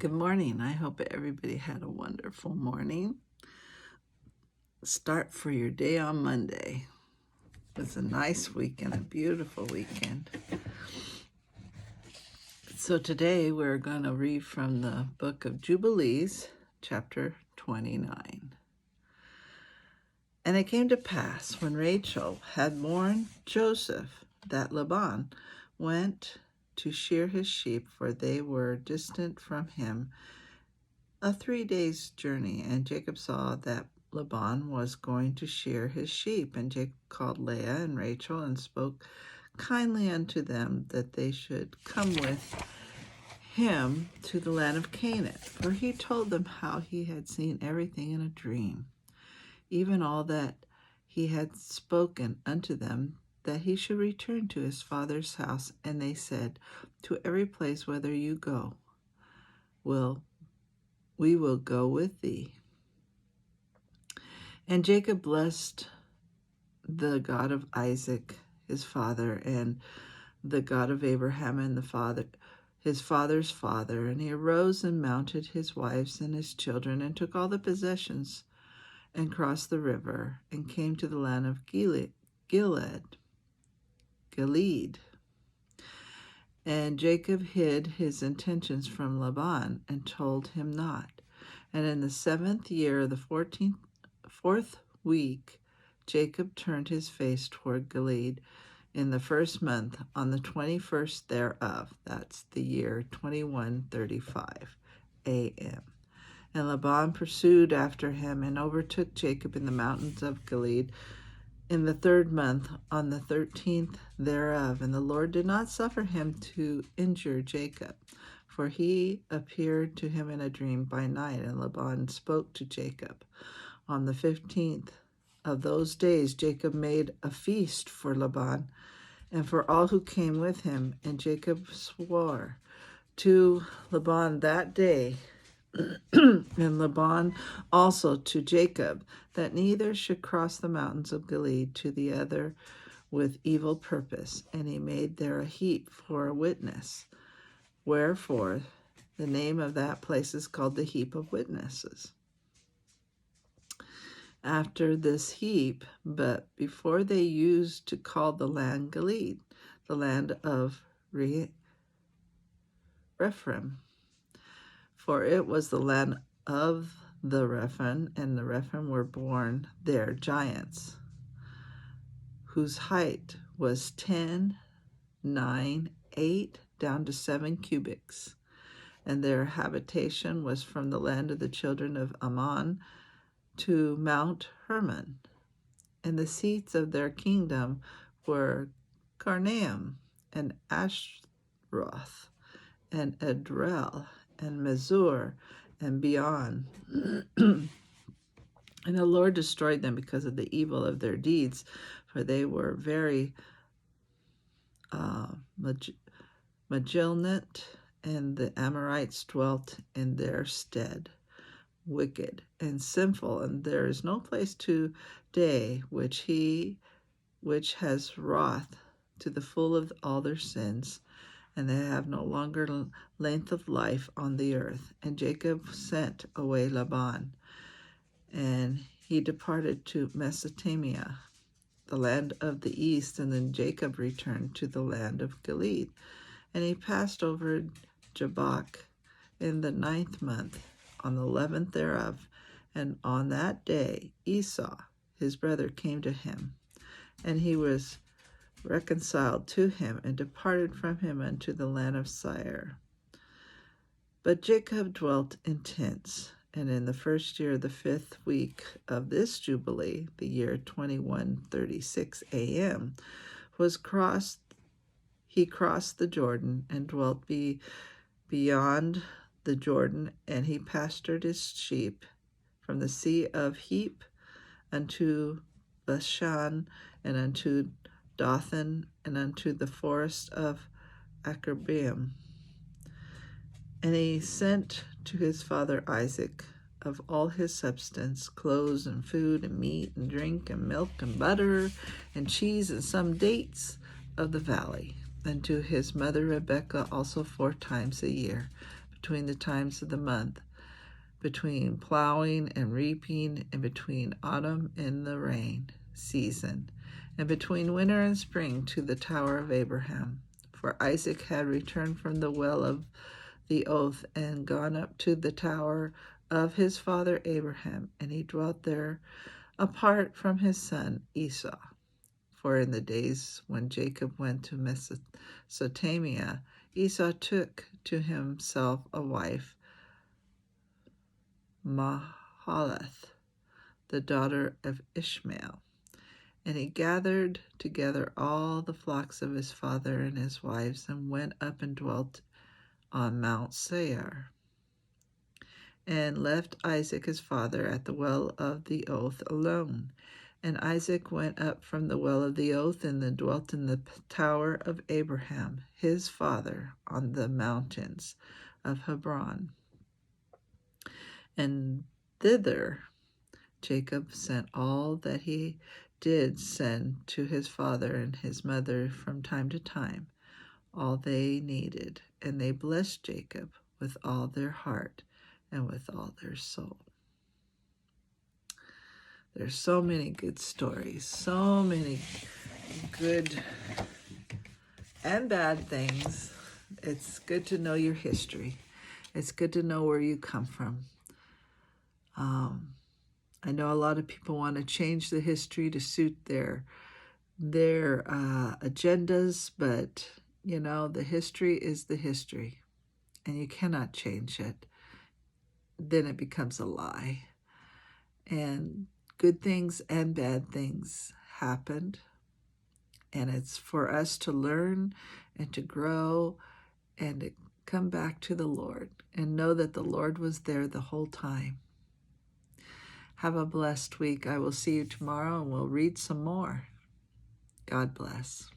Good morning. I hope everybody had a wonderful morning. Start for your day on Monday. It was a nice weekend, a beautiful weekend. So today we're going to read from the book of Jubilees, chapter 29. And it came to pass when Rachel had borne Joseph that Laban went to shear his sheep, for they were distant from him a 3 days' journey. And Jacob saw that Laban was going to shear his sheep. And Jacob called Leah and Rachel and spoke kindly unto them that they should come with him to the land of Canaan. For he told them how he had seen everything in a dream, even all that he had spoken unto them, that he should return to his father's house. And they said, to every place whither you go, we will go with thee. And Jacob blessed the God of Isaac, his father, and the God of Abraham, and his father's father. And he arose and mounted his wives and his children, and took all the possessions, and crossed the river, and came to the land of Gilead. And Jacob hid his intentions from Laban, and told him not. And in the 7th year of the 4th week, Jacob turned his face toward Gilead in the 1st month, on the 21st thereof. That's the year 2135 a.m. And Laban pursued after him, and overtook Jacob in the mountains of Gilead in the 3rd month, on the 13th thereof. And the Lord did not suffer him to injure Jacob, for he appeared to him in a dream by night. And Laban spoke to Jacob. On the 15th of those days, Jacob made a feast for Laban and for all who came with him. And Jacob swore to Laban that day, and Laban also to Jacob, that neither should cross the mountains of Gilead to the other with evil purpose. And he made there a heap for a witness. Wherefore the name of that place is called the heap of witnesses. After this heap, but before they used to call the land Gilead, the land of Rephaim, for it was the land of the Rephaim, and the Rephaim were born there giants, whose height was 10, 9, 8, down to 7 cubits. And their habitation was from the land of the children of Ammon to Mount Hermon. And the seats of their kingdom were Karnaim, and Ashtaroth, and Edrei, and Mezur, and beyond. And the Lord destroyed them because of the evil of their deeds, for they were very malignant, and the Amorites dwelt in their stead, wicked and sinful. And there is no place today which has wrath to the full of all their sins, and they have no longer length of life on the earth. And Jacob sent away Laban, and he departed to Mesopotamia, the land of the east. And then Jacob returned to the land of Gilead, and he passed over Jabbok in the 9th month, on the 11th thereof. And on that day Esau his brother came to him, and he was reconciled to him, and departed from him unto the land of Seir. But Jacob dwelt in tents. And in the 1st year of the 5th week of this Jubilee, the year 2136 a.m., he crossed the Jordan, and dwelt beyond the Jordan, and he pastured his sheep from the sea of Heap unto Bashan, and unto Dothan, and unto the forest of Akrabbim. And he sent to his father Isaac of all his substance, clothes and food and meat and drink and milk and butter and cheese and some dates of the valley, and to his mother Rebekah also 4 times a year. between the times of the month, between plowing and reaping, and between autumn and the rain season, and between winter and spring, to the tower of Abraham. For Isaac had returned from the well of the oath and gone up to the tower of his father Abraham, and he dwelt there apart from his son Esau. For in the days when Jacob went to Mesopotamia, Esau took to himself a wife, Mahalath, the daughter of Ishmael. And he gathered together all the flocks of his father and his wives, and went up and dwelt on Mount Seir, and left Isaac his father at the well of the oath alone. And Isaac went up from the well of the oath, and then dwelt in the tower of Abraham his father on the mountains of Hebron. And thither Jacob sent all that he did send to his father and his mother from time to time, all they needed, and they blessed Jacob with all their heart and with all their soul. There's so many good stories, so many good and bad things. It's good to know your history. It's good to know where you come from. I know a lot of people want to change the history to suit their agendas, but you know, the history is the history, and you cannot change it. Then it becomes a lie. And good things and bad things happened, and it's for us to learn and to grow and to come back to the Lord and know that the Lord was there the whole time. Have a blessed week. I will see you tomorrow, and we'll read some more. God bless.